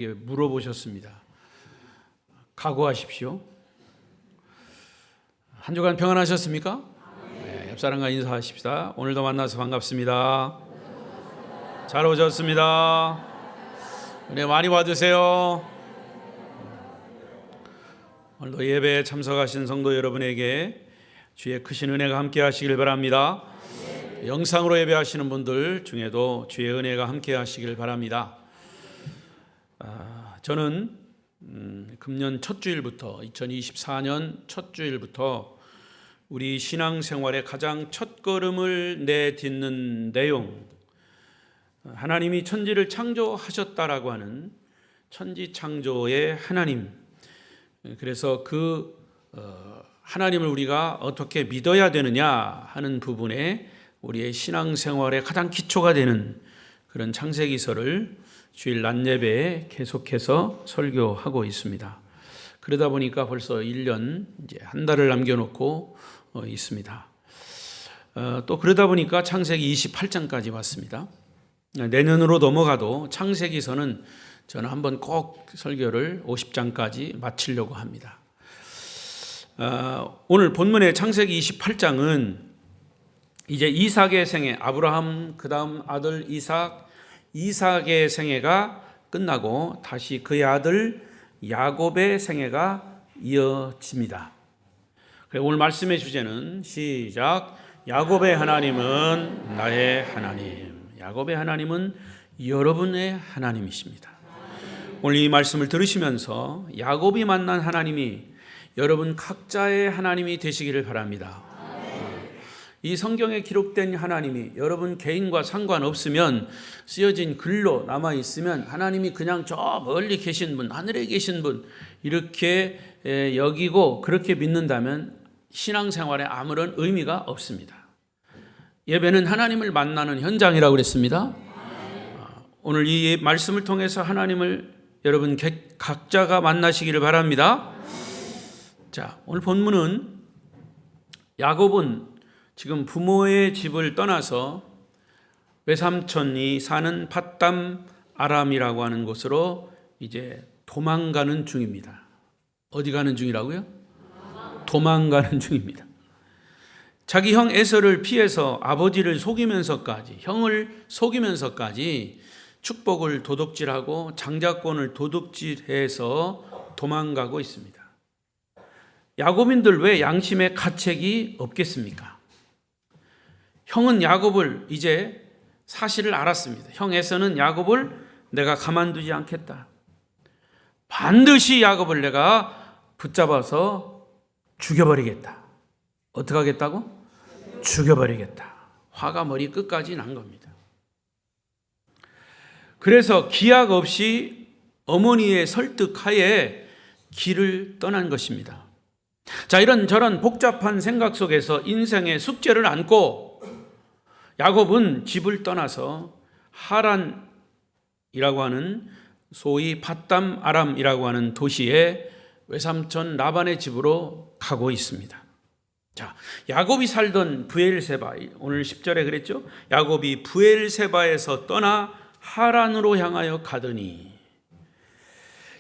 물어보셨습니다. 각오하십시오. 한 주간 평안하셨습니까? 네, 옆 사람과 인사하십시다. 오늘도 만나서 반갑습니다. 잘 오셨습니다. 은혜 많이 받으세요. 오늘도 예배에 참석하신 성도 여러분에게 주의 크신 은혜가 함께 하시길 바랍니다. 영상으로 예배하시는 분들 중에도 주의 은혜가 함께 하시길 바랍니다. 저는 금년 첫 주일부터 2024년 첫 주일부터 우리 신앙생활의 가장 첫 걸음을 내딛는 내용, 하나님이 천지를 창조하셨다라고 하는 천지 창조의 하나님, 그래서 그 하나님을 우리가 어떻게 믿어야 되느냐 하는 부분에 우리의 신앙생활의 가장 기초가 되는 그런 창세기서를 주일 낮 예배에 계속해서 설교하고 있습니다. 그러다 보니까 벌써 1년, 이제 한 달을 남겨놓고 있습니다. 또 그러다 보니까 창세기 28장까지 왔습니다. 내년으로 넘어가도 창세기서는 저는 한번 꼭 설교를 50장까지 마치려고 합니다. 오늘 본문의 창세기 28장은 이제 이삭의 생애, 아브라함 그 다음 아들 이삭의 생애가 끝나고 다시 그의 아들 야곱의 생애가 이어집니다. 오늘 말씀의 주제는 시작. 야곱의 하나님은 나의 하나님. 야곱의 하나님은 여러분의 하나님이십니다. 오늘 이 말씀을 들으시면서 야곱이 만난 하나님이 여러분 각자의 하나님이 되시기를 바랍니다. 이 성경에 기록된 하나님이 여러분 개인과 상관없으면 쓰여진 글로 남아있으면 하나님이 그냥 저 멀리 계신 분, 하늘에 계신 분 이렇게 여기고 그렇게 믿는다면 신앙생활에 아무런 의미가 없습니다. 예배는 하나님을 만나는 현장이라고 그랬습니다. 오늘 이 말씀을 통해서 하나님을 여러분 각자가 만나시기를 바랍니다. 자, 오늘 본문은 야곱은 지금 부모의 집을 떠나서 외삼촌이 사는 팟담 아람이라고 하는 곳으로 이제 도망가는 중입니다. 어디 가는 중이라고요? 도망가는 중입니다. 자기 형 에서를 피해서 아버지를 속이면서까지, 형을 속이면서까지 축복을 도둑질하고 장자권을 도둑질해서 도망가고 있습니다. 야곱인들 왜 양심의 가책이 없겠습니까? 형은 야곱을 이제 사실을 알았습니다. 형 에서는 야곱을 내가 가만두지 않겠다. 반드시 야곱을 내가 붙잡아서 죽여버리겠다. 어떻게 하겠다고? 죽여버리겠다. 화가 머리 끝까지 난 겁니다. 그래서 기약 없이 어머니의 설득하에 길을 떠난 것입니다. 자, 이런저런 복잡한 생각 속에서 인생의 숙제를 안고 야곱은 집을 떠나서 하란이라고 하는 소위 팟담 아람이라고 하는 도시에 외삼촌 라반의 집으로 가고 있습니다. 자, 야곱이 살던 브엘세바, 오늘 10절에 그랬죠? 야곱이 브엘세바에서 떠나 하란으로 향하여 가더니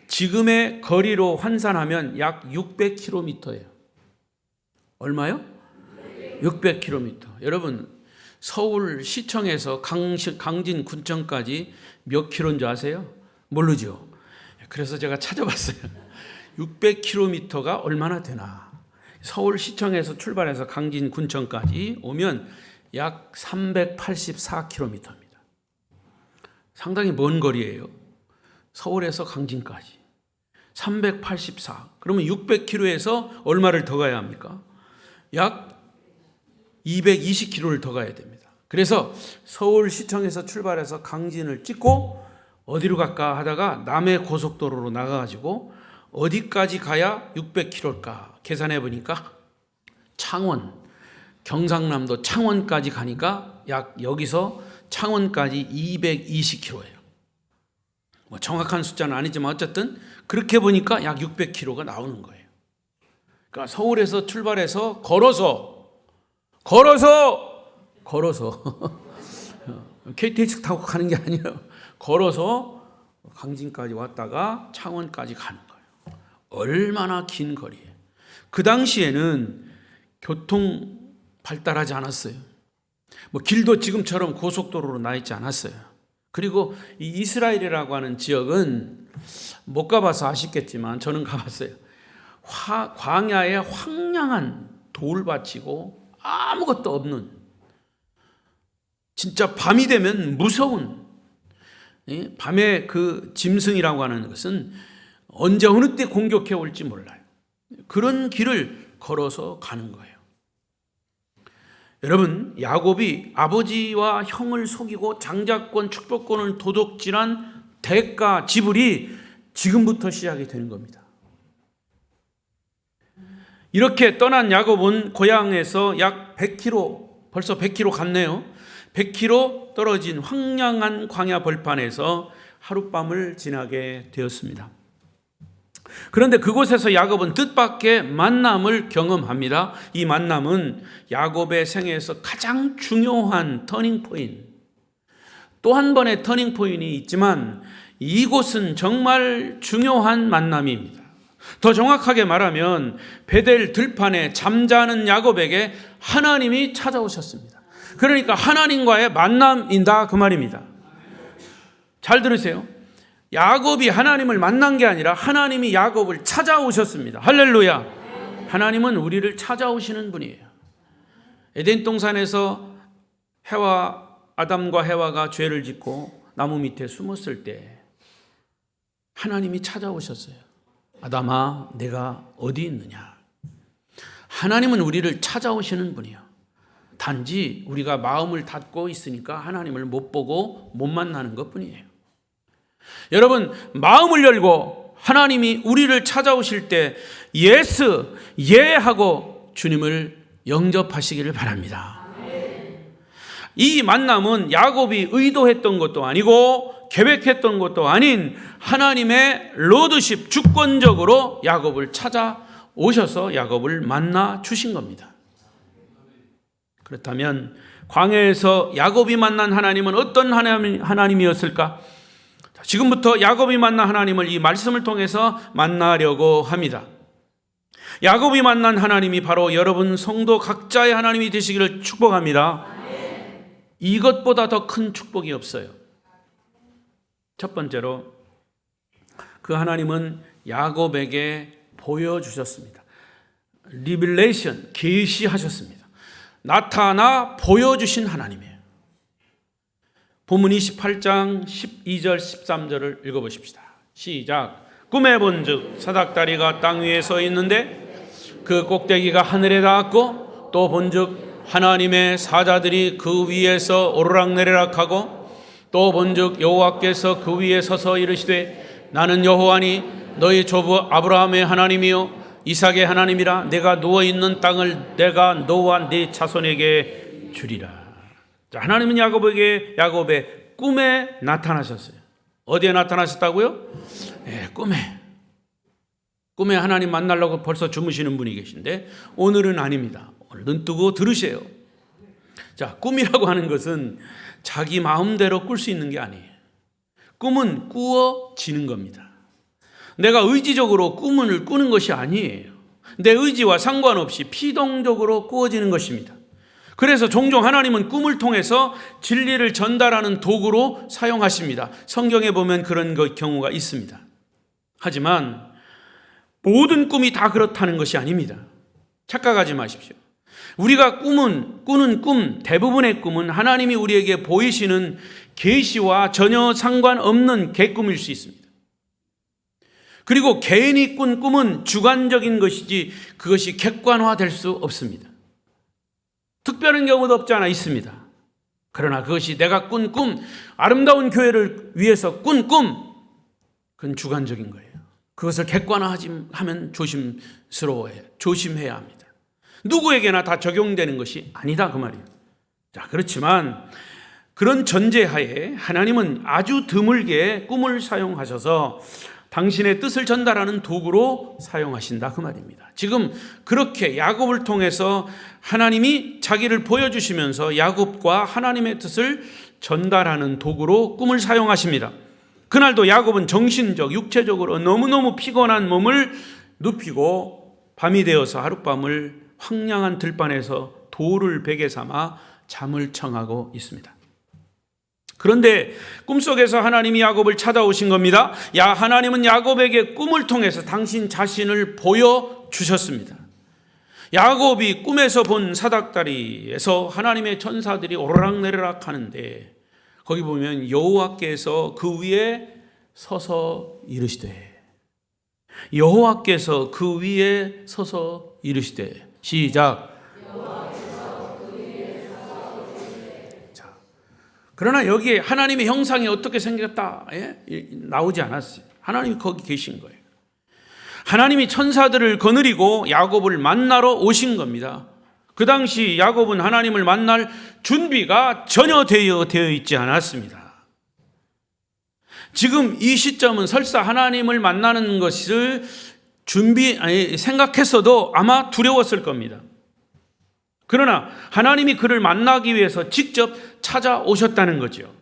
지금의 거리로 환산하면 약 600km예요. 얼마요? 600km. 여러분, 서울 시청에서 강진 군청까지 몇 킬로인 줄 아세요? 모르죠. 그래서 제가 찾아봤어요. 600km가 얼마나 되나. 서울 시청에서 출발해서 강진 군청까지 오면 약 384km입니다. 상당히 먼 거리예요. 서울에서 강진까지 384. 그러면 600km에서 얼마를 더 가야 합니까? 약 220km를 더 가야 됩니다. 그래서 서울시청에서 출발해서 강진을 찍고 어디로 갈까 하다가 남해 고속도로로 나가가지고 어디까지 가야 600km일까 계산해 보니까 창원, 경상남도 창원까지 가니까 약 여기서 창원까지 220km예요. 뭐 정확한 숫자는 아니지만 어쨌든 그렇게 보니까 약 600km가 나오는 거예요. 그러니까 서울에서 출발해서 걸어서 KTX 타고 가는 게 아니라 걸어서 강진까지 왔다가 창원까지 가는 거예요. 얼마나 긴 거리에. 그 당시에는 교통 발달하지 않았어요. 뭐 길도 지금처럼 고속도로로 나 있지 않았어요. 그리고 이 이스라엘이라고 하는 지역은 못 가봐서 아쉽겠지만 저는 가봤어요. 광야에 황량한 돌밭이고 아무것도 없는, 진짜 밤이 되면 무서운, 밤에 그 짐승이라고 하는 것은 언제 어느 때 공격해 올지 몰라요. 그런 길을 걸어서 가는 거예요. 여러분, 야곱이 아버지와 형을 속이고 장자권, 축복권을 도둑질한 대가 지불이 지금부터 시작이 되는 겁니다. 이렇게 떠난 야곱은 고향에서 약 100km, 벌써 100km 갔네요. 100km 떨어진 황량한 광야 벌판에서 하룻밤을 지나게 되었습니다. 그런데 그곳에서 야곱은 뜻밖의 만남을 경험합니다. 이 만남은 야곱의 생애에서 가장 중요한 터닝 포인트, 또 한 번의 터닝 포인트이 있지만 이곳은 정말 중요한 만남입니다. 더 정확하게 말하면 베델 들판에 잠자는 야곱에게 하나님이 찾아오셨습니다. 그러니까 하나님과의 만남이다 그 말입니다. 잘 들으세요. 야곱이 하나님을 만난 게 아니라 하나님이 야곱을 찾아오셨습니다. 할렐루야. 하나님은 우리를 찾아오시는 분이에요. 에덴 동산에서 아담과 해와가 죄를 짓고 나무 밑에 숨었을 때 하나님이 찾아오셨어요. 아담아, 내가 어디 있느냐. 하나님은 우리를 찾아오시는 분이에요. 단지 우리가 마음을 닫고 있으니까 하나님을 못 보고 못 만나는 것뿐이에요. 여러분, 마음을 열고 하나님이 우리를 찾아오실 때 예스, 예 하고 주님을 영접하시기를 바랍니다. 이 만남은 야곱이 의도했던 것도 아니고 계획했던 것도 아닌 하나님의 로드십, 주권적으로 야곱을 찾아오셔서 야곱을 만나 주신 겁니다. 그렇다면 광야에서 야곱이 만난 하나님은 어떤 하나님이었을까? 지금부터 야곱이 만난 하나님을 이 말씀을 통해서 만나려고 합니다. 야곱이 만난 하나님이 바로 여러분 성도 각자의 하나님이 되시기를 축복합니다. 이것보다 더 큰 축복이 없어요. 첫 번째로 그 하나님은 야곱에게 보여주셨습니다. 리빌레이션, 계시하셨습니다. 나타나 보여주신 하나님이에요. 본문 28장 12절 13절을 읽어보십시다. 시작. 꿈에 본즉 사닥다리가 땅 위에 서 있는데 그 꼭대기가 하늘에 닿았고 또 본즉 하나님의 사자들이 그 위에서 오르락내리락하고 또 본즉 여호와께서 그 위에 서서 이르시되 나는 여호와니 너희 조부 아브라함의 하나님이요 이삭의 하나님이라. 내가 누워있는 땅을 내가 너와 네 자손에게 주리라. 자, 하나님은 야곱의 꿈에 나타나셨어요. 어디에 나타나셨다고요? 네, 꿈에 하나님 만나려고 벌써 주무시는 분이 계신데 오늘은 아닙니다. 오늘 눈 뜨고 들으세요. 자, 꿈이라고 하는 것은 자기 마음대로 꿀 수 있는 게 아니에요. 꿈은 꾸어지는 겁니다. 내가 의지적으로 꿈을 꾸는 것이 아니에요. 내 의지와 상관없이 피동적으로 꾸어지는 것입니다. 그래서 종종 하나님은 꿈을 통해서 진리를 전달하는 도구로 사용하십니다. 성경에 보면 그런 경우가 있습니다. 하지만 모든 꿈이 다 그렇다는 것이 아닙니다. 착각하지 마십시오. 우리가 꾸는 꿈, 대부분의 꿈은 하나님이 우리에게 보이시는 계시와 전혀 상관없는 개꿈일 수 있습니다. 그리고 개인이 꾼 꿈은 주관적인 것이지 그것이 객관화될 수 없습니다. 특별한 경우도 없지 않아 있습니다. 그러나 그것이 내가 꾼 꿈, 아름다운 교회를 위해서 꾼 꿈, 그건 주관적인 거예요. 그것을 객관화하면 조심해야 합니다. 누구에게나 다 적용되는 것이 아니다 그 말이에요. 자, 그렇지만 그런 전제하에 하나님은 아주 드물게 꿈을 사용하셔서 당신의 뜻을 전달하는 도구로 사용하신다 그 말입니다. 지금 그렇게 야곱을 통해서 하나님이 자기를 보여주시면서 야곱과 하나님의 뜻을 전달하는 도구로 꿈을 사용하십니다. 그날도 야곱은 정신적, 육체적으로 너무너무 피곤한 몸을 눕히고 밤이 되어서 하룻밤을 황량한 들판에서 돌을 베개 삼아 잠을 청하고 있습니다. 그런데 꿈속에서 하나님이 야곱을 찾아오신 겁니다. 하나님은 야곱에게 꿈을 통해서 당신 자신을 보여주셨습니다. 야곱이 꿈에서 본 사닥다리에서 하나님의 천사들이 오르락내리락 하는데 거기 보면 여호와께서 그 위에 서서 이르시되, 여호와께서 그 위에 서서 이르시되. 시작. 자, 그러나 여기에 하나님의 형상이 어떻게 생겼다 나오지 않았어요. 하나님이 거기 계신 거예요. 하나님이 천사들을 거느리고 야곱을 만나러 오신 겁니다. 그 당시 야곱은 하나님을 만날 준비가 전혀 되어 있지 않았습니다. 지금 이 시점은 설사 하나님을 만나는 것을 생각했어도 아마 두려웠을 겁니다. 그러나 하나님이 그를 만나기 위해서 직접 찾아오셨다는 거죠.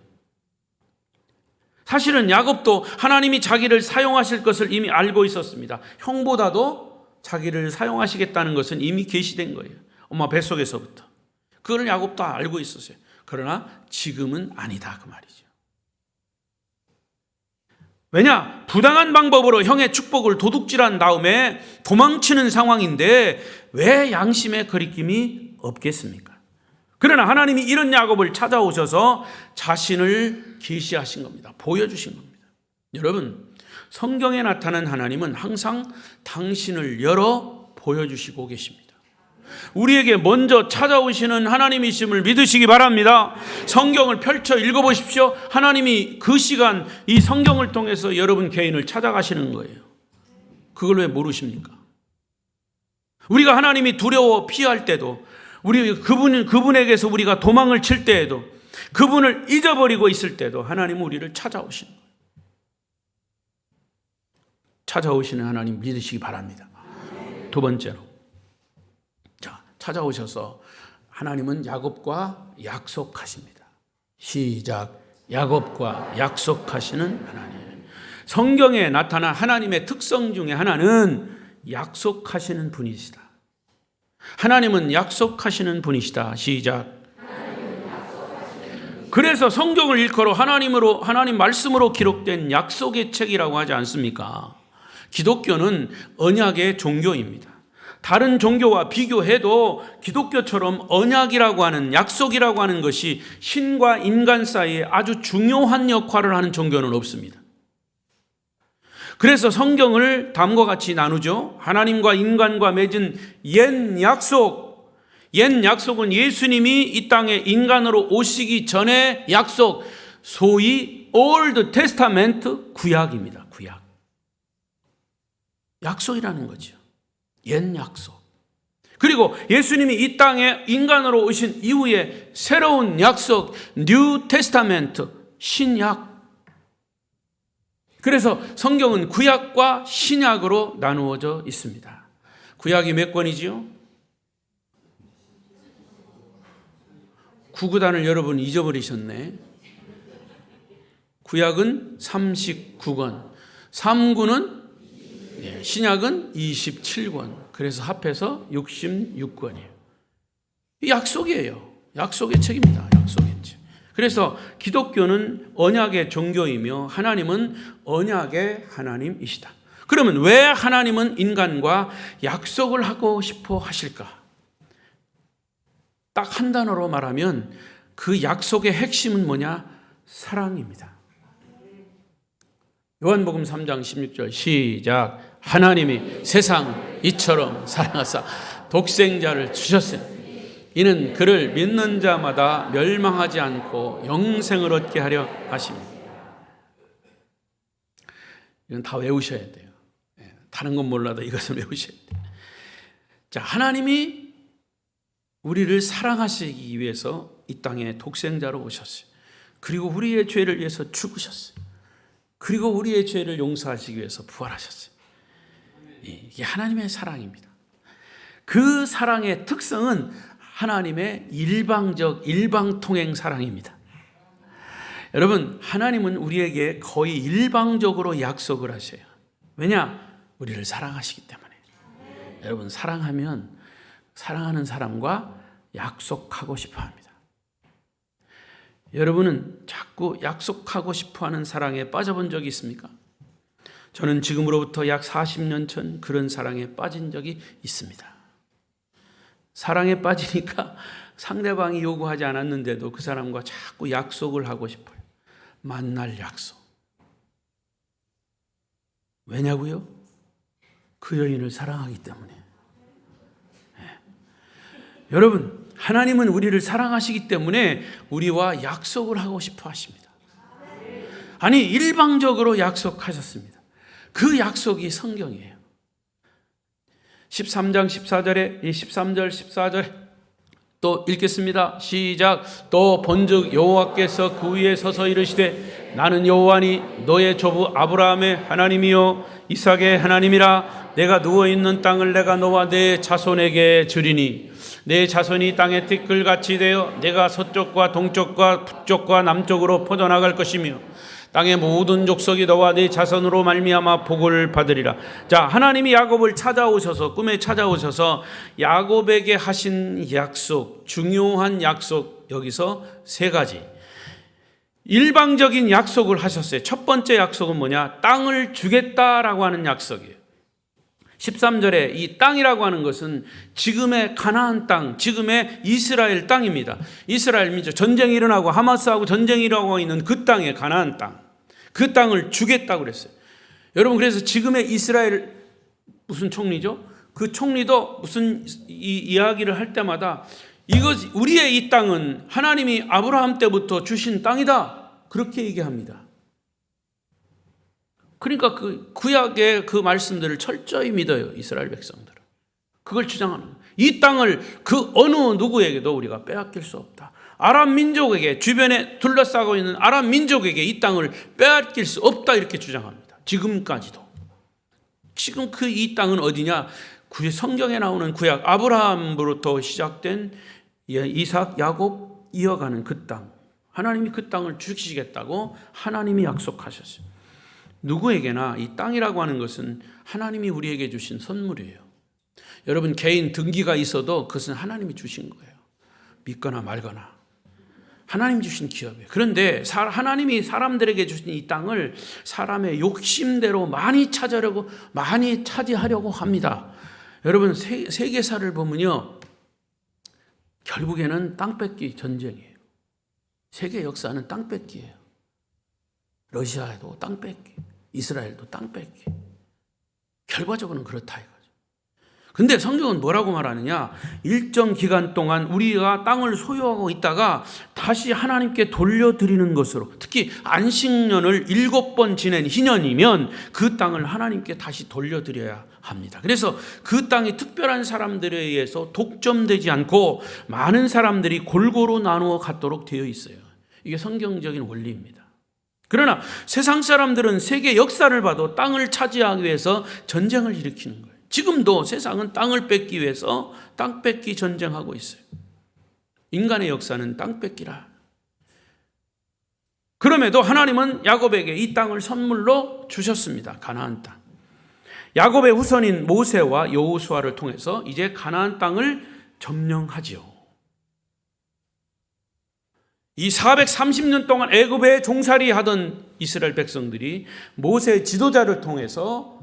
사실은 야곱도 하나님이 자기를 사용하실 것을 이미 알고 있었습니다. 형보다도 자기를 사용하시겠다는 것은 이미 계시된 거예요. 엄마 뱃속에서부터. 그걸 야곱도 알고 있었어요. 그러나 지금은 아니다 그 말이죠. 왜냐? 부당한 방법으로 형의 축복을 도둑질한 다음에 도망치는 상황인데 왜 양심의 거리낌이 없겠습니까? 그러나 하나님이 이런 야곱을 찾아오셔서 자신을 계시하신 겁니다. 보여주신 겁니다. 여러분, 성경에 나타난 하나님은 항상 당신을 열어 보여주시고 계십니다. 우리에게 먼저 찾아오시는 하나님이심을 믿으시기 바랍니다. 성경을 펼쳐 읽어보십시오. 하나님이 그 시간 이 성경을 통해서 여러분 개인을 찾아가시는 거예요. 그걸 왜 모르십니까? 우리가 하나님이 두려워 피할 때도, 우리 그분에게서 우리가 도망을 칠 때에도, 그분을 잊어버리고 있을 때도 하나님은 우리를 찾아오시는 거예요. 찾아오시는 하나님 믿으시기 바랍니다. 두 번째로, 찾아오셔서 하나님은 야곱과 약속하십니다. 시작. 야곱과 약속하시는 하나님. 성경에 나타난 하나님의 특성 중에 하나는 약속하시는 분이시다. 하나님은 약속하시는 분이시다. 시작. 그래서 성경을 일컬어 하나님 말씀으로 기록된 약속의 책이라고 하지 않습니까? 기독교는 언약의 종교입니다. 다른 종교와 비교해도 기독교처럼 언약이라고 하는, 약속이라고 하는 것이 신과 인간 사이에 아주 중요한 역할을 하는 종교는 없습니다. 그래서 성경을 다음과 같이 나누죠. 하나님과 인간과 맺은 옛 약속은 예수님이 이 땅에 인간으로 오시기 전에 약속, 소위 Old Testament 구약입니다. 구약. 약속이라는 거죠. 옛 약속. 그리고 예수님이 이 땅에 인간으로 오신 이후에 새로운 약속, New Testament, 신약. 그래서 성경은 구약과 신약으로 나누어져 있습니다. 구약이 몇 권이지요? 구구단을 여러분 잊어버리셨네. 구약은 39권, 3구는 신약은 27권. 그래서 합해서 66권이에요. 약속이에요. 약속의 책입니다. 약속의 책. 그래서 기독교는 언약의 종교이며 하나님은 언약의 하나님이시다. 그러면 왜 하나님은 인간과 약속을 하고 싶어 하실까? 딱 한 단어로 말하면 그 약속의 핵심은 뭐냐? 사랑입니다. 요한복음 3장 16절 시작. 하나님이 세상 이처럼 사랑하사 독생자를 주셨으니 이는 그를 믿는 자마다 멸망하지 않고 영생을 얻게 하려 하십니다. 이건 다 외우셔야 돼요. 다른 건 몰라도 이것을 외우셔야 돼요. 자, 하나님이 우리를 사랑하시기 위해서 이 땅에 독생자로 오셨어요. 그리고 우리의 죄를 위해서 죽으셨어요. 그리고 우리의 죄를 용서하시기 위해서 부활하셨어요. 이게 하나님의 사랑입니다. 그 사랑의 특성은 하나님의 일방통행 사랑입니다. 여러분, 하나님은 우리에게 거의 일방적으로 약속을 하세요. 왜냐? 우리를 사랑하시기 때문에. 여러분, 사랑하면 사랑하는 사람과 약속하고 싶어 합니다. 여러분은 자꾸 약속하고 싶어 하는 사랑에 빠져본 적이 있습니까? 저는 지금으로부터 약 40년 전 그런 사랑에 빠진 적이 있습니다. 사랑에 빠지니까 상대방이 요구하지 않았는데도 그 사람과 자꾸 약속을 하고 싶어요. 만날 약속. 왜냐고요? 그 여인을 사랑하기 때문에. 여러분, 하나님은 우리를 사랑하시기 때문에 우리와 약속을 하고 싶어 하십니다. 아니, 일방적으로 약속하셨습니다. 그 약속이 성경이에요. 13장 14절에 13절 14절 또 읽겠습니다. 시작. 또 본즉 여호와께서 그 위에 서서 이르시되 나는 여호와니 너의 조부 아브라함의 하나님이요 이삭의 하나님이라. 내가 누워있는 땅을 내가 너와 내 자손에게 주리니 내 자손이 땅의 티끌같이 되어 내가 서쪽과 동쪽과 북쪽과 남쪽으로 퍼져나갈 것이며 땅의 모든 족속이 너와 네 자손으로 말미암아 복을 받으리라. 자, 하나님이 야곱을 찾아오셔서 꿈에 찾아오셔서 야곱에게 하신 약속, 중요한 약속, 여기서 세 가지 일방적인 약속을 하셨어요. 첫 번째 약속은 뭐냐? 땅을 주겠다라고 하는 약속이에요. 13절에 이 땅이라고 하는 것은 지금의 가나안 땅, 지금의 이스라엘 땅입니다. 이스라엘 민족 전쟁이 일어나고 하마스하고 전쟁이 일어나고 있는 그 땅에 가나안 땅, 그 땅을 주겠다고 그랬어요. 여러분, 그래서 지금의 이스라엘 무슨 총리죠? 그 총리도 무슨 이야기를 할 때마다 이것 우리의 이 땅은 하나님이 아브라함 때부터 주신 땅이다, 그렇게 얘기합니다. 그러니까 그 구약의 그 말씀들을 철저히 믿어요, 이스라엘 백성들은. 그걸 주장하는 거예요. 이 땅을 그 어느 누구에게도 우리가 빼앗길 수 없다. 아람 민족에게, 주변에 둘러싸고 있는 아람 민족에게 이 땅을 빼앗길 수 없다, 이렇게 주장합니다. 지금까지도. 지금 그 이 땅은 어디냐? 성경에 나오는 구약 아브라함으로부터 시작된 이삭, 야곱 이어가는 그 땅. 하나님이 그 땅을 주시겠다고 하나님이 약속하셨어요. 누구에게나 이 땅이라고 하는 것은 하나님이 우리에게 주신 선물이에요. 여러분, 개인 등기가 있어도 그것은 하나님이 주신 거예요. 믿거나 말거나 하나님 주신 기업이에요. 그런데 하나님이 사람들에게 주신 이 땅을 사람의 욕심대로 많이 찾으려고, 많이 차지하려고 합니다. 여러분, 세계사를 보면요, 결국에는 땅 뺏기 전쟁이에요. 세계 역사는 땅 뺏기예요. 러시아에도 땅 뺏기, 이스라엘도 땅 뺏기. 결과적으로는 그렇다 이거죠. 근데 성경은 뭐라고 말하느냐? 일정 기간 동안 우리가 땅을 소유하고 있다가 다시 하나님께 돌려드리는 것으로, 특히 안식년을 7번 지낸 희년이면 그 땅을 하나님께 다시 돌려드려야 합니다. 그래서 그 땅이 특별한 사람들에 의해서 독점되지 않고 많은 사람들이 골고루 나누어 갖도록 되어 있어요. 이게 성경적인 원리입니다. 그러나 세상 사람들은 세계 역사를 봐도 땅을 차지하기 위해서 전쟁을 일으키는 거예요. 지금도 세상은 땅을 뺏기 위해서 땅 뺏기 전쟁하고 있어요. 인간의 역사는 땅 뺏기라. 그럼에도 하나님은 야곱에게 이 땅을 선물로 주셨습니다. 가나안 땅. 야곱의 후손인 모세와 여호수아를 통해서 이제 가나안 땅을 점령하지요. 이 430년 동안 애굽에 종살이 하던 이스라엘 백성들이 모세의 지도자를 통해서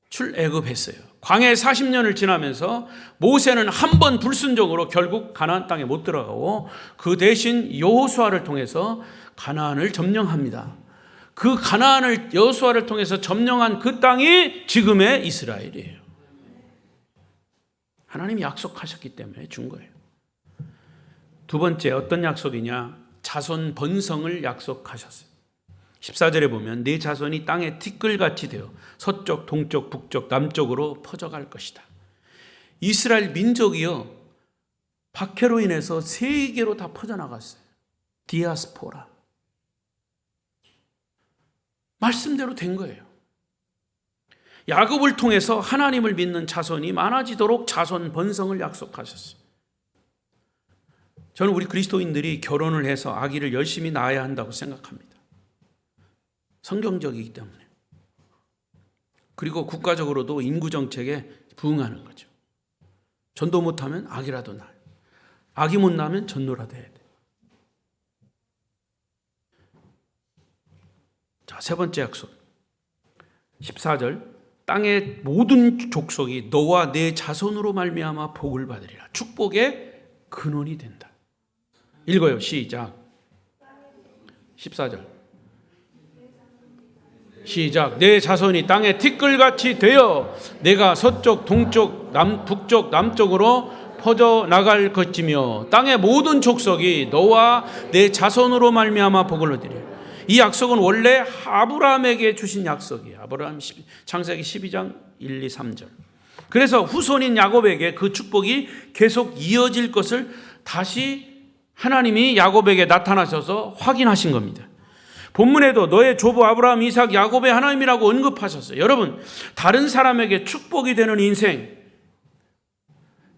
출애굽했어요. 광야 40년을 지나면서 모세는 한 번 불순종으로 결국 가나안 땅에 못 들어가고 그 대신 여호수아를 통해서 가나안을 점령합니다. 그 가나안을 여호수아를 통해서 점령한 그 땅이 지금의 이스라엘이에요. 하나님이 약속하셨기 때문에 준 거예요. 두 번째, 어떤 약속이냐? 자손 번성을 약속하셨어요. 14절에 보면 네 자손이 땅에 티끌같이 되어 서쪽, 동쪽, 북쪽, 남쪽으로 퍼져갈 것이다. 이스라엘 민족이요, 박해로 인해서 세계로 다 퍼져나갔어요. 디아스포라. 말씀대로 된 거예요. 야곱을 통해서 하나님을 믿는 자손이 많아지도록 자손 번성을 약속하셨어요. 저는 우리 그리스도인들이 결혼을 해서 아기를 열심히 낳아야 한다고 생각합니다. 성경적이기 때문에. 그리고 국가적으로도 인구 정책에 부응하는 거죠. 전도 못하면 아기라도 낳아요. 아기 못 낳으면 전도라도 해야 돼요. 자, 세 번째 약속. 14절. 땅의 모든 족속이 너와 내 자손으로 말미암아 복을 받으리라. 축복의 근원이 된다. 읽어요. 시작. 14절. 시작. 내 자손이 땅의 티끌같이 되어 내가 서쪽, 동쪽, 북쪽, 남쪽으로 퍼져나갈 것이며 땅의 모든 족속이 너와 내 자손으로 말미암아 복을 얻으리라. 이 약속은 원래 아브라함에게 주신 약속이에요. 아브라함 창세기 12장 1, 2, 3절. 그래서 후손인 야곱에게 그 축복이 계속 이어질 것을 다시 하나님이 야곱에게 나타나셔서 확인하신 겁니다. 본문에도 너의 조부 아브라함, 이삭, 야곱의 하나님이라고 언급하셨어요. 여러분, 다른 사람에게 축복이 되는 인생,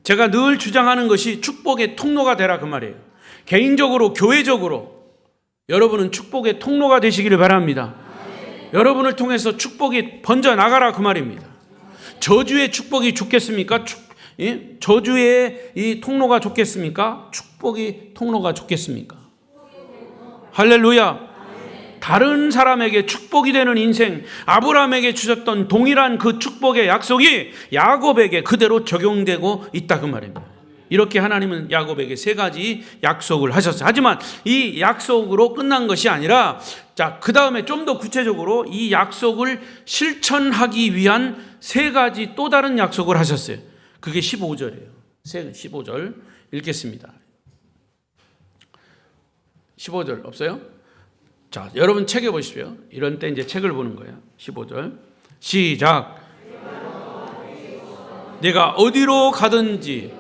제가 늘 주장하는 것이 축복의 통로가 되라 그 말이에요. 개인적으로, 교회적으로 여러분은 축복의 통로가 되시기를 바랍니다. 여러분을 통해서 축복이 번져나가라 그 말입니다. 저주의 축복이 좋겠습니까? 저주의 이 통로가 좋겠습니까? 축복이 통로가 좋겠습니까? 할렐루야. 다른 사람에게 축복이 되는 인생, 아브라함에게 주셨던 동일한 그 축복의 약속이 야곱에게 그대로 적용되고 있다 그 말입니다. 이렇게 하나님은 야곱에게 세 가지 약속을 하셨어요. 하지만 이 약속으로 끝난 것이 아니라, 자, 그 다음에 좀 더 구체적으로 이 약속을 실천하기 위한 세 가지 또 다른 약속을 하셨어요. 그게 15절이에요. 15절 읽겠습니다. 15절 없어요? 자, 여러분 책에 보십시오. 이런 때 이제 책을 보는 거예요. 15절 시작. 내가 어디로 가든지,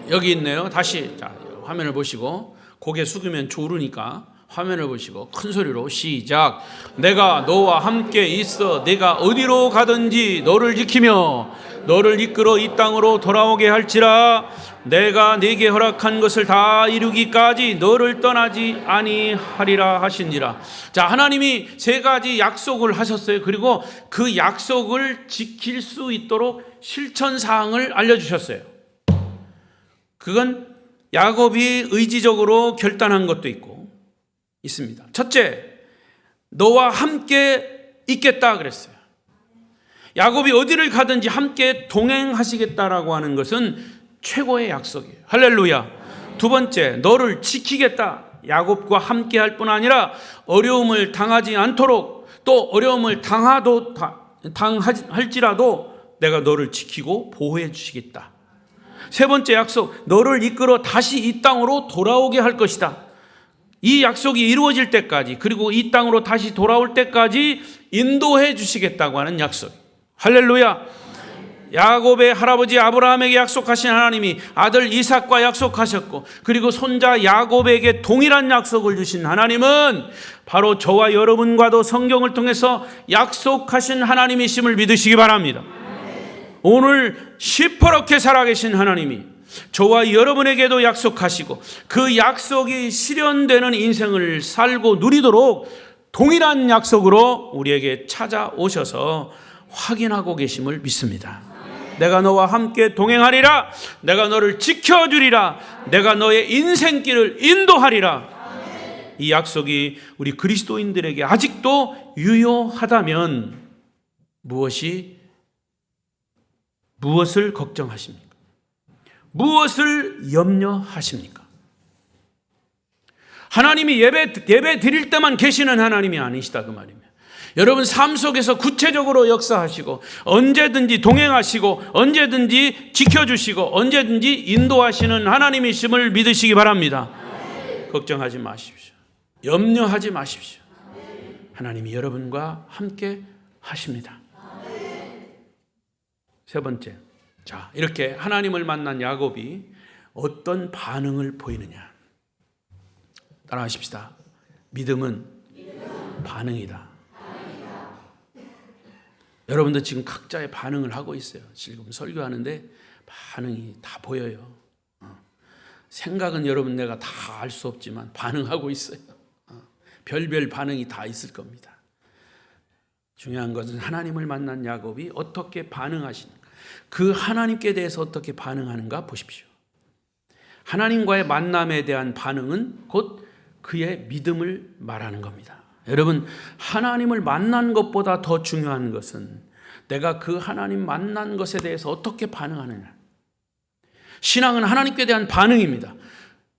여기 있네요. 다시 자, 화면을 보시고, 고개 숙이면 조르니까 화면을 보시고 큰 소리로 시작. 내가 너와 함께 있어 내가 어디로 가든지 너를 지키며 너를 이끌어 이 땅으로 돌아오게 할지라. 내가 네게 허락한 것을 다 이루기까지 너를 떠나지 아니하리라 하신지라. 자, 하나님이 세 가지 약속을 하셨어요. 그리고 그 약속을 지킬 수 있도록 실천 사항을 알려주셨어요. 그건 야곱이 의지적으로 결단한 것도 있습니다. 첫째, 너와 함께 있겠다 그랬어요. 야곱이 어디를 가든지 함께 동행하시겠다라고 하는 것은 최고의 약속이에요. 할렐루야. 두 번째, 너를 지키겠다. 야곱과 함께 할 뿐 아니라 어려움을 당하지 않도록, 또 어려움을 당할지라도 내가 너를 지키고 보호해 주시겠다. 세 번째 약속, 너를 이끌어 다시 이 땅으로 돌아오게 할 것이다. 이 약속이 이루어질 때까지, 그리고 이 땅으로 다시 돌아올 때까지 인도해 주시겠다고 하는 약속. 할렐루야. 야곱의 할아버지 아브라함에게 약속하신 하나님이 아들 이삭과 약속하셨고, 그리고 손자 야곱에게 동일한 약속을 주신 하나님은 바로 저와 여러분과도 성경을 통해서 약속하신 하나님이심을 믿으시기 바랍니다. 오늘 시퍼렇게 살아계신 하나님이 저와 여러분에게도 약속하시고, 그 약속이 실현되는 인생을 살고 누리도록 동일한 약속으로 우리에게 찾아오셔서 확인하고 계심을 믿습니다. 내가 너와 함께 동행하리라. 내가 너를 지켜주리라. 내가 너의 인생길을 인도하리라. 이 약속이 우리 그리스도인들에게 아직도 유효하다면 무엇을 걱정하십니까? 무엇을 염려하십니까? 하나님이 예배 드릴 때만 계시는 하나님이 아니시다 그 말입니다. 여러분 삶 속에서 구체적으로 역사하시고, 언제든지 동행하시고, 언제든지 지켜주시고, 언제든지 인도하시는 하나님이심을 믿으시기 바랍니다. 걱정하지 마십시오. 염려하지 마십시오. 하나님이 여러분과 함께 하십니다. 세 번째, 자, 이렇게 하나님을 만난 야곱이 어떤 반응을 보이느냐. 따라하십시다. 믿음은 반응이다. 여러분도 지금 각자의 반응을 하고 있어요. 지금 설교하는데 반응이 다 보여요. 생각은 여러분 내가 다 알 수 없지만 반응하고 있어요. 별별 반응이 다 있을 겁니다. 중요한 것은 하나님을 만난 야곱이 어떻게 반응하시는가, 그 하나님께 대해서 어떻게 반응하는가 보십시오. 하나님과의 만남에 대한 반응은 곧 그의 믿음을 말하는 겁니다. 여러분, 하나님을 만난 것보다 더 중요한 것은 내가 그 하나님 만난 것에 대해서 어떻게 반응하느냐. 신앙은 하나님께 대한 반응입니다.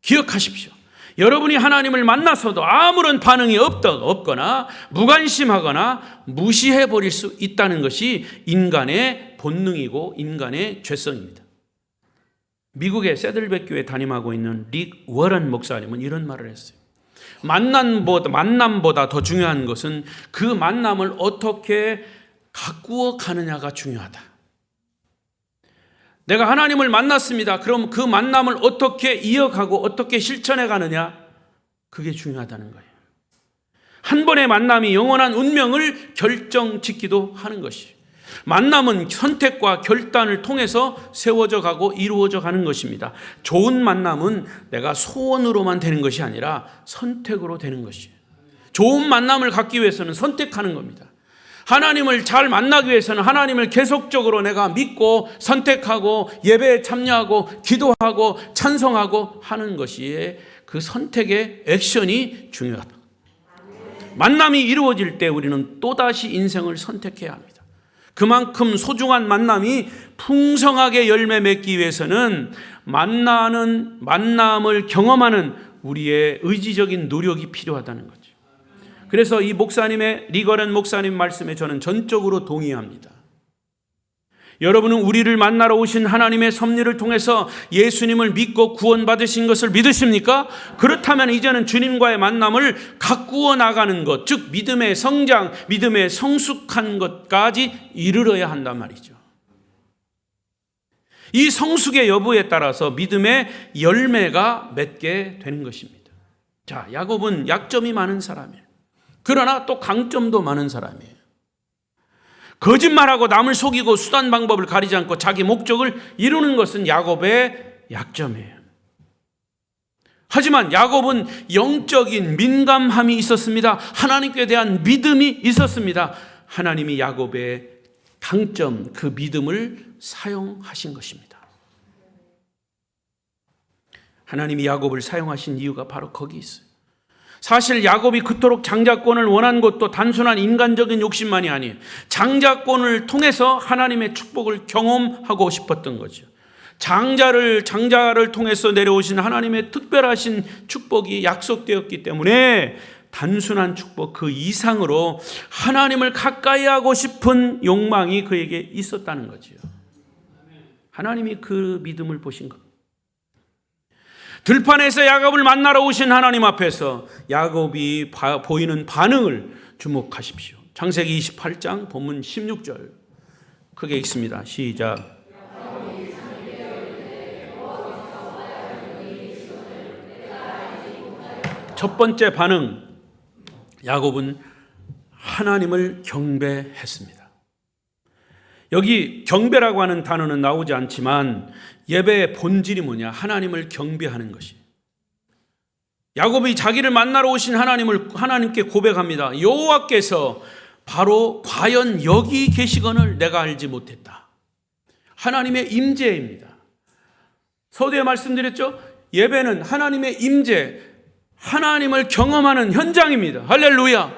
기억하십시오. 여러분이 하나님을 만나서도 아무런 반응이 없거나 무관심하거나 무시해버릴 수 있다는 것이 인간의 본능이고 인간의 죄성입니다. 미국의 세들백 교회 담임하고 있는 릭 워런 목사님은 이런 말을 했어요. 만남보다 더 중요한 것은 그 만남을 어떻게 가꾸어 가느냐가 중요하다. 내가 하나님을 만났습니다. 그럼 그 만남을 어떻게 이어가고 어떻게 실천해 가느냐, 그게 중요하다는 거예요. 한 번의 만남이 영원한 운명을 결정짓기도 하는 것이에요. 만남은 선택과 결단을 통해서 세워져 가고 이루어져 가는 것입니다. 좋은 만남은 내가 소원으로만 되는 것이 아니라 선택으로 되는 것이에요. 좋은 만남을 갖기 위해서는 선택하는 겁니다. 하나님을 잘 만나기 위해서는 하나님을 계속적으로 내가 믿고 선택하고 예배에 참여하고 기도하고 찬송하고 하는 것이, 그 선택의 액션이 중요하다. 만남이 이루어질 때 우리는 또다시 인생을 선택해야 합니다. 그만큼 소중한 만남이 풍성하게 열매 맺기 위해서는 만남을 경험하는 우리의 의지적인 노력이 필요하다는 거죠. 그래서 이 목사님의, 리거렌 목사님 말씀에 저는 전적으로 동의합니다. 여러분은 우리를 만나러 오신 하나님의 섭리를 통해서 예수님을 믿고 구원받으신 것을 믿으십니까? 그렇다면 이제는 주님과의 만남을 가꾸어 나가는 것, 즉 믿음의 성장, 믿음의 성숙한 것까지 이르러야 한단 말이죠. 이 성숙의 여부에 따라서 믿음의 열매가 맺게 되는 것입니다. 자, 야곱은 약점이 많은 사람이에요. 그러나 또 강점도 많은 사람이에요. 거짓말하고 남을 속이고 수단 방법을 가리지 않고 자기 목적을 이루는 것은 야곱의 약점이에요. 하지만 야곱은 영적인 민감함이 있었습니다. 하나님께 대한 믿음이 있었습니다. 하나님이 야곱의 강점, 그 믿음을 사용하신 것입니다. 하나님이 야곱을 사용하신 이유가 바로 거기 있어요. 사실 야곱이 그토록 장자권을 원한 것도 단순한 인간적인 욕심만이 아니에요. 장자권을 통해서 하나님의 축복을 경험하고 싶었던 거죠. 장자를 통해서 내려오신 하나님의 특별하신 축복이 약속되었기 때문에 단순한 축복 그 이상으로 하나님을 가까이 하고 싶은 욕망이 그에게 있었다는 거죠. 하나님이 그 믿음을 보신 것. 들판에서 야곱을 만나러 오신 하나님 앞에서 야곱이 보이는 반응을 주목하십시오. 창세기 28장 본문 16절 크게 읽습니다. 시작. 첫 번째 반응, 야곱은 하나님을 경배했습니다. 여기 경배라고 하는 단어는 나오지 않지만 예배의 본질이 뭐냐? 하나님을 경배하는 것이. 야곱이 자기를 만나러 오신 하나님께 고백합니다. 여호와께서 바로 과연 여기 계시거늘 내가 알지 못했다. 하나님의 임재입니다. 서두에 말씀드렸죠? 예배는 하나님의 임재, 하나님을 경험하는 현장입니다. 할렐루야.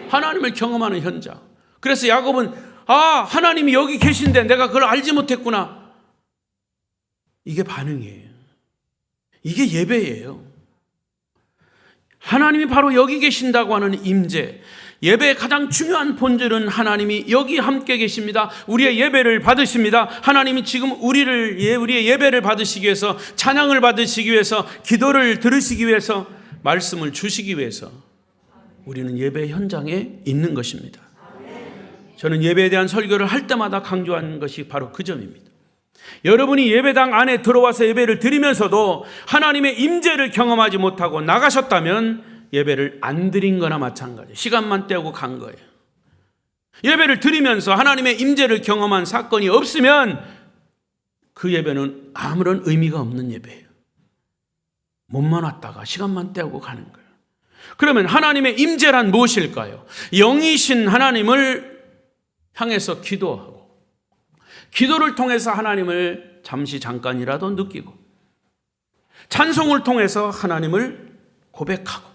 하나님을 경험하는 현장. 그래서 야곱은 하나님이 여기 계신데 내가 그걸 알지 못했구나. 이게 반응이에요. 이게 예배예요. 하나님이 바로 여기 계신다고 하는 임재. 예배의 가장 중요한 본질은 하나님이 여기 함께 계십니다. 우리의 예배를 받으십니다. 하나님이 지금 우리의 예배를 받으시기 위해서, 찬양을 받으시기 위해서, 기도를 들으시기 위해서, 말씀을 주시기 위해서 우리는 예배 현장에 있는 것입니다. 저는 예배에 대한 설교를 할 때마다 강조하는 것이 바로 그 점입니다. 여러분이 예배당 안에 들어와서 예배를 드리면서도 하나님의 임재를 경험하지 못하고 나가셨다면 예배를 안 드린 거나 마찬가지예요. 시간만 때우고 간 거예요. 예배를 드리면서 하나님의 임재를 경험한 사건이 없으면 그 예배는 아무런 의미가 없는 예배예요. 몸만 왔다가 시간만 때우고 가는 거예요. 그러면 하나님의 임재란 무엇일까요? 영이신 하나님을 향해서 기도하고, 기도를 통해서 하나님을 잠깐이라도 느끼고, 찬송을 통해서 하나님을 고백하고,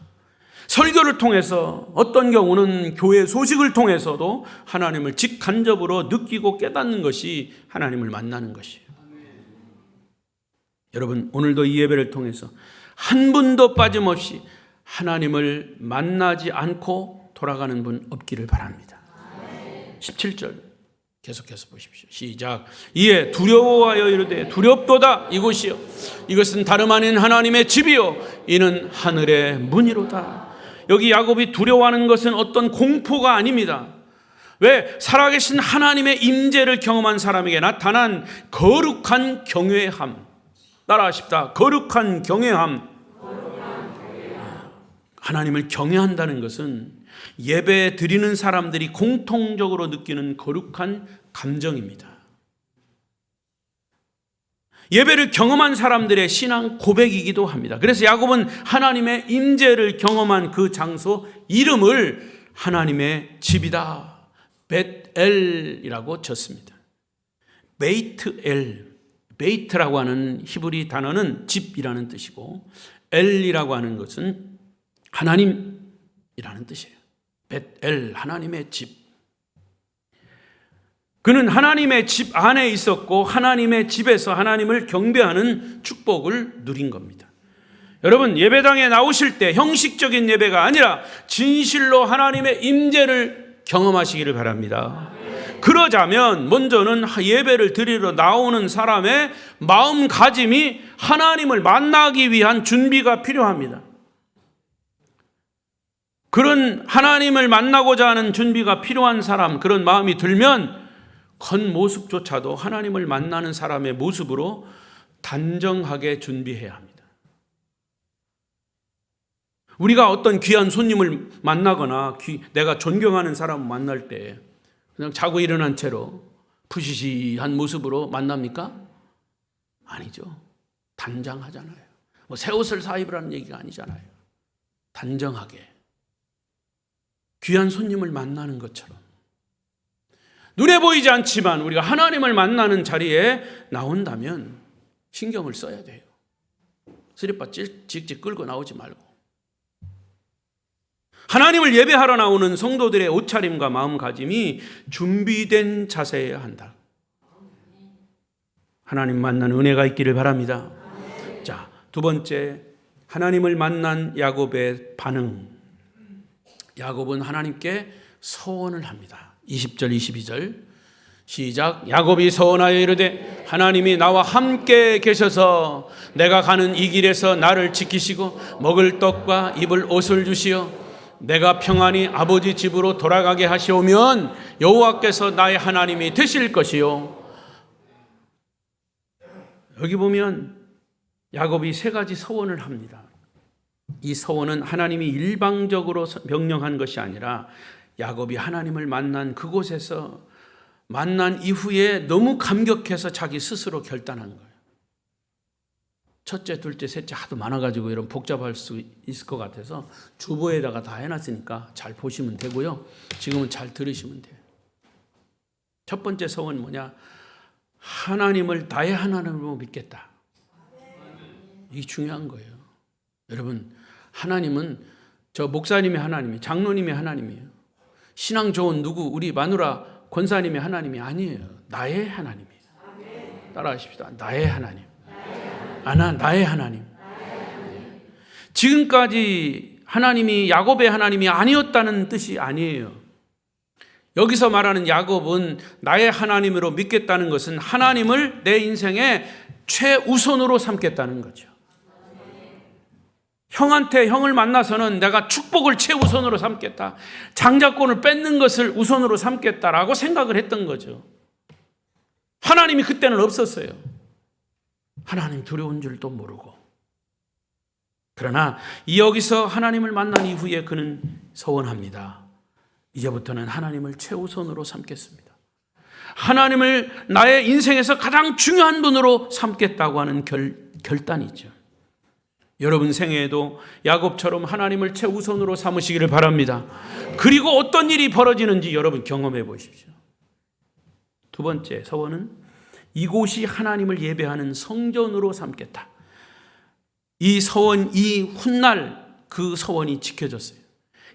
설교를 통해서, 어떤 경우는 교회 소식을 통해서도 하나님을 직간접으로 느끼고 깨닫는 것이 하나님을 만나는 것이에요. 여러분, 오늘도 이 예배를 통해서 한 분도 빠짐없이 하나님을 만나지 않고 돌아가는 분 없기를 바랍니다. 17절 계속해서 보십시오. 시작. 이에 두려워하여 이르되 두렵도다 이곳이요 이것은 다름 아닌 하나님의 집이요 이는 하늘의 문이로다. 여기 야곱이 두려워하는 것은 어떤 공포가 아닙니다. 왜? 살아계신 하나님의 임재를 경험한 사람에게 나타난 거룩한 경외함. 따라하십시다. 거룩한 경외함. 하나님을 경외한다는 것은 예배 드리는 사람들이 공통적으로 느끼는 거룩한 감정입니다. 예배를 경험한 사람들의 신앙 고백이기도 합니다. 그래서 야곱은 하나님의 임재를 경험한 그 장소 이름을 하나님의 집이다, 벳엘이라고 졌습니다. 베이트엘, 베이트라고 하는 히브리 단어는 집이라는 뜻이고, 엘이라고 하는 것은 하나님이라는 뜻이에요. 벳엘, 하나님의 집. 그는 하나님의 집 안에 있었고 하나님의 집에서 하나님을 경배하는 축복을 누린 겁니다. 여러분, 예배당에 나오실 때 형식적인 예배가 아니라 진실로 하나님의 임재를 경험하시기를 바랍니다. 그러자면 먼저는 예배를 드리러 나오는 사람의 마음가짐이 하나님을 만나기 위한 준비가 필요합니다. 그런 하나님을 만나고자 하는 준비가 필요한 사람, 그런 마음이 들면 겉모습조차도 하나님을 만나는 사람의 모습으로 단정하게 준비해야 합니다. 우리가 어떤 귀한 손님을 만나거나 내가 존경하는 사람을 만날 때 그냥 자고 일어난 채로 푸시시한 모습으로 만납니까? 아니죠. 단장하잖아요. 뭐 새 옷을 사입으라는 얘기가 아니잖아요. 단정하게 귀한 손님을 만나는 것처럼 눈에 보이지 않지만 우리가 하나님을 만나는 자리에 나온다면 신경을 써야 돼요. 스리빠 찍찍 끌고 나오지 말고. 하나님을 예배하러 나오는 성도들의 옷차림과 마음가짐이 준비된 자세여야 한다. 하나님 만난 은혜가 있기를 바랍니다. 자, 두 번째, 하나님을 만난 야곱의 반응. 야곱은 하나님께 서원을 합니다. 20절 22절 시작. 야곱이 서원하여 이르되 하나님이 나와 함께 계셔서 내가 가는 이 길에서 나를 지키시고 먹을 떡과 입을 옷을 주시어 내가 평안히 아버지 집으로 돌아가게 하시오면 여호와께서 나의 하나님이 되실 것이요. 여기 보면 야곱이 세 가지 서원을 합니다. 이 서원은 하나님이 일방적으로 명령한 것이 아니라 야곱이 하나님을 만난 그곳에서 만난 이후에 너무 감격해서 자기 스스로 결단한 거예요. 첫째, 둘째, 셋째 하도 많아가지고 이런 복잡할 수 있을 것 같아서 주보에다가 다 해놨으니까 잘 보시면 되고요. 지금은 잘 들으시면 돼요. 첫 번째 서원은 뭐냐? 하나님을 나의 하나님으로 믿겠다. 이게 중요한 거예요. 여러분, 하나님은 저 목사님의 하나님이, 장로님의 하나님이에요. 신앙 좋은 누구, 우리 마누라 권사님의 하나님이 아니에요. 나의 하나님이에요. 따라하십시다. 나의 하나님. 나의 하나님. 지금까지 하나님이 야곱의 하나님이 아니었다는 뜻이 아니에요. 여기서 말하는 야곱은 나의 하나님으로 믿겠다는 것은 하나님을 내 인생의 최우선으로 삼겠다는 거죠. 형을 만나서는 내가 축복을 최우선으로 삼겠다, 장자권을 뺏는 것을 우선으로 삼겠다라고 생각을 했던 거죠. 하나님이 그때는 없었어요. 하나님 두려운 줄도 모르고. 그러나 여기서 하나님을 만난 이후에 그는 서원합니다. 이제부터는 하나님을 최우선으로 삼겠습니다. 하나님을 나의 인생에서 가장 중요한 분으로 삼겠다고 하는 결단이죠. 여러분 생애에도 야곱처럼 하나님을 최우선으로 삼으시기를 바랍니다. 그리고 어떤 일이 벌어지는지 여러분 경험해 보십시오. 두 번째 서원은 이곳이 하나님을 예배하는 성전으로 삼겠다. 이 서원, 이 훗날 그 서원이 지켜졌어요.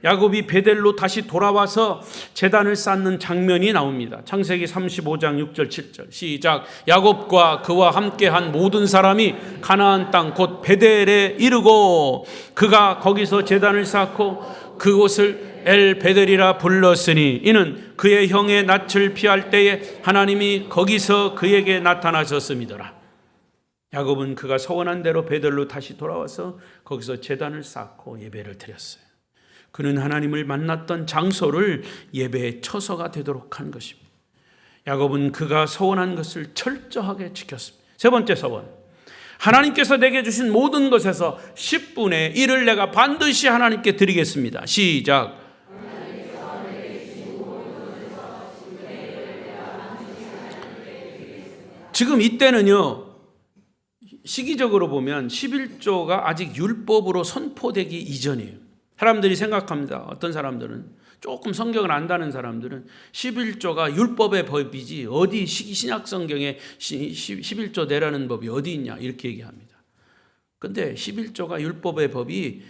야곱이 베델로 다시 돌아와서 제단을 쌓는 장면이 나옵니다. 창세기 35장 6절 7절 시작. 야곱과 그와 함께한 모든 사람이 가나안 땅 곧 베델에 이르고 그가 거기서 제단을 쌓고 그곳을 엘 베델이라 불렀으니 이는 그의 형의 낯을 피할 때에 하나님이 거기서 그에게 나타나셨음이더라. 야곱은 그가 서원한 대로 베델로 다시 돌아와서 거기서 제단을 쌓고 예배를 드렸어요. 그는 하나님을 만났던 장소를 예배의 처소가 되도록 한 것입니다. 야곱은 그가 서원한 것을 철저하게 지켰습니다. 세 번째 서원, 하나님께서 내게 주신 모든 것에서 10분의 1을 내가 반드시 하나님께 드리겠습니다. 시작. 지금 이때는요, 시기적으로 보면 11조가 아직 율법으로 선포되기 이전이에요. 사람들이 생각합니다. 어떤 사람들은, 조금 성경을 안다는 사람들은 11조가 율법의 법이지 어디 신약 성경에 11조 내라는 법이 어디 있냐 이렇게 얘기합니다. 근데 11조가 율법의 법이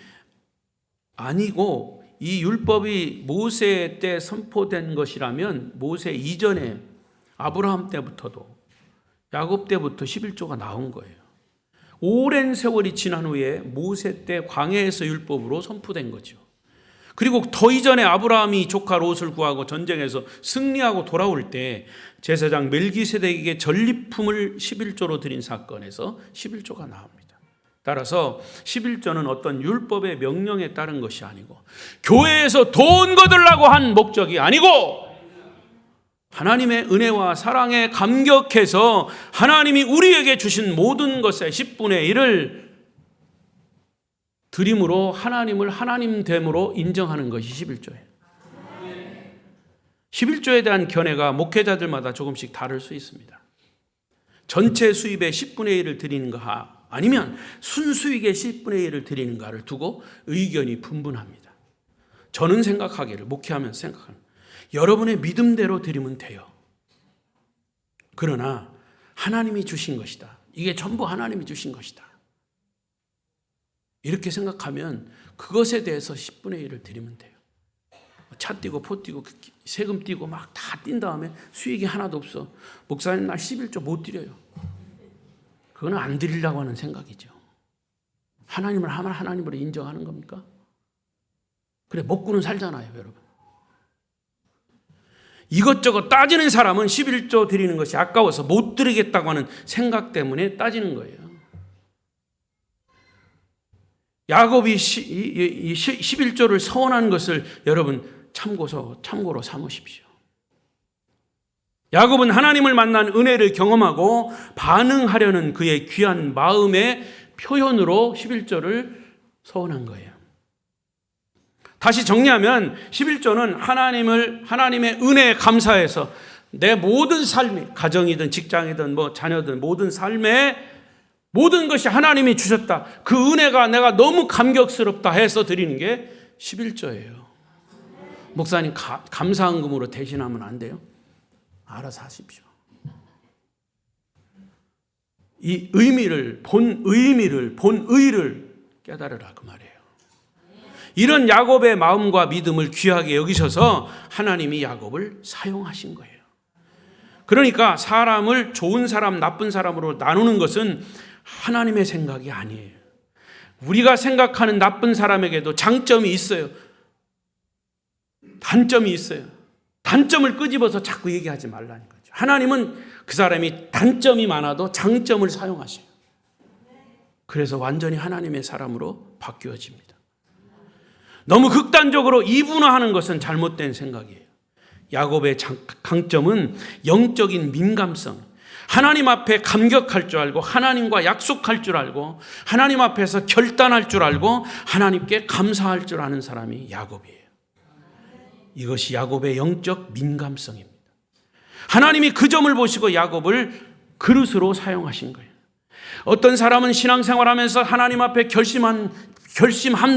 아니고 이 율법이 모세 때 선포된 것이라면 모세 이전에 아브라함 때부터도 야곱 때부터 11조가 나온 거예요. 오랜 세월이 지난 후에 모세 때 광야에서 율법으로 선포된 거죠. 그리고 더 이전에 아브라함이 조카 롯을 구하고 전쟁에서 승리하고 돌아올 때 제사장 멜기세덱에게 전리품을 11조로 드린 사건에서 11조가 나옵니다. 따라서 11조는 어떤 율법의 명령에 따른 것이 아니고 교회에서 돈 거들라고 한 목적이 아니고 하나님의 은혜와 사랑에 감격해서 하나님이 우리에게 주신 모든 것의 10분의 1을 드림으로 하나님을 하나님됨으로 인정하는 것이 11조예요. 11조에 대한 견해가 목회자들마다 조금씩 다를 수 있습니다. 전체 수입의 10분의 1을 드리는가 아니면 순수익의 10분의 1을 드리는가를 두고 의견이 분분합니다. 저는 생각하기를, 목회하면서 생각합니다. 여러분의 믿음대로 드리면 돼요. 그러나 하나님이 주신 것이다. 이게 전부 하나님이 주신 것이다. 이렇게 생각하면 그것에 대해서 10분의 1을 드리면 돼요. 차 띄고 포 띄고 세금 띄고 막 다 띈 다음에 수익이 하나도 없어. 목사님 나 11조 못 드려요. 그거는 안 드리려고 하는 생각이죠. 하나님을 하나님으로 인정하는 겁니까? 그래 먹고는 살잖아요, 여러분. 이것저것 따지는 사람은 11조 드리는 것이 아까워서 못 드리겠다고 하는 생각 때문에 따지는 거예요. 야곱이 11조를 서원한 것을 여러분 참고로 삼으십시오. 야곱은 하나님을 만난 은혜를 경험하고 반응하려는 그의 귀한 마음의 표현으로 11조를 서원한 거예요. 다시 정리하면 11조는 하나님의 은혜에 감사해서 내 모든 삶이 가정이든 직장이든 자녀든 모든 삶에 모든 것이 하나님이 주셨다. 그 은혜가 내가 너무 감격스럽다 해서 드리는 게 11조예요. 목사님 감사헌금으로 대신하면 안 돼요? 알아서 하십시오. 이 본 의를 깨달으라 그 말이에요. 이런 야곱의 마음과 믿음을 귀하게 여기셔서 하나님이 야곱을 사용하신 거예요. 그러니까 사람을 좋은 사람, 나쁜 사람으로 나누는 것은 하나님의 생각이 아니에요. 우리가 생각하는 나쁜 사람에게도 장점이 있어요. 단점이 있어요. 단점을 끄집어서 자꾸 얘기하지 말라는 거죠. 하나님은 그 사람이 단점이 많아도 장점을 사용하셔요. 그래서 완전히 하나님의 사람으로 바뀌어집니다. 너무 극단적으로 이분화하는 것은 잘못된 생각이에요. 야곱의 강점은 영적인 민감성, 하나님 앞에 감격할 줄 알고 하나님과 약속할 줄 알고 하나님 앞에서 결단할 줄 알고 하나님께 감사할 줄 아는 사람이 야곱이에요. 이것이 야곱의 영적 민감성입니다. 하나님이 그 점을 보시고 야곱을 그릇으로 사용하신 거예요. 어떤 사람은 신앙생활하면서 하나님 앞에 결심 한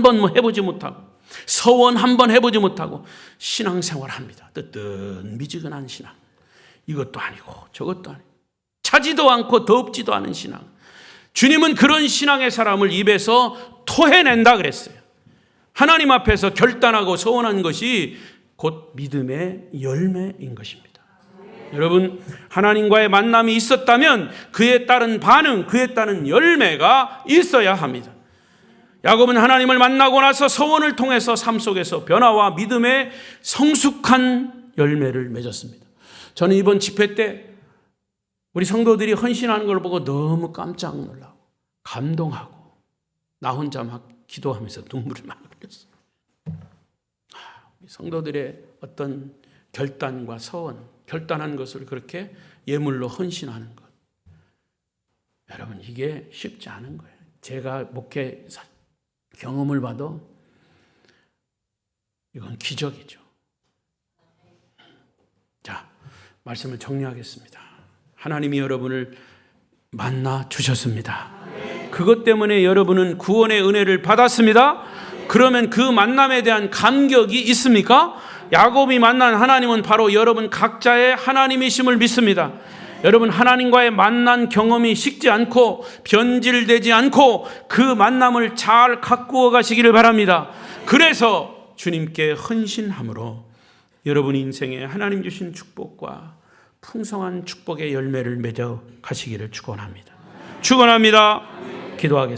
번 해보지 못하고 서원 한 번 해보지 못하고 신앙생활합니다. 뜨뜻미지근한 신앙. 이것도 아니고 저것도 아니고 차지도 않고 덥지도 않은 신앙. 주님은 그런 신앙의 사람을 입에서 토해낸다 그랬어요. 하나님 앞에서 결단하고 서원한 것이 곧 믿음의 열매인 것입니다. 여러분, 하나님과의 만남이 있었다면 그에 따른 반응, 그에 따른 열매가 있어야 합니다. 야곱은 하나님을 만나고 나서 서원을 통해서 삶 속에서 변화와 믿음의 성숙한 열매를 맺었습니다. 저는 이번 집회 때 우리 성도들이 헌신하는 걸 보고 너무 깜짝 놀라고 감동하고 나 혼자 막 기도하면서 눈물을 많이 흘렸어요. 성도들의 어떤 결단과 서원, 결단한 것을 그렇게 예물로 헌신하는 것. 여러분, 이게 쉽지 않은 거예요. 제가 목회 경험을 봐도 이건 기적이죠. 자, 말씀을 정리하겠습니다. 하나님이 여러분을 만나 주셨습니다. 그것 때문에 여러분은 구원의 은혜를 받았습니다. 그러면 그 만남에 대한 감격이 있습니까? 야곱이 만난 하나님은 바로 여러분 각자의 하나님이심을 믿습니다. 여러분, 하나님과의 만난 경험이 식지 않고 변질되지 않고 그 만남을 잘 가꾸어 가시기를 바랍니다. 그래서 주님께 헌신함으로 여러분 인생에 하나님 주신 축복과 풍성한 축복의 열매를 맺어 가시기를 축원합니다. 축원합니다. 기도하겠습니다.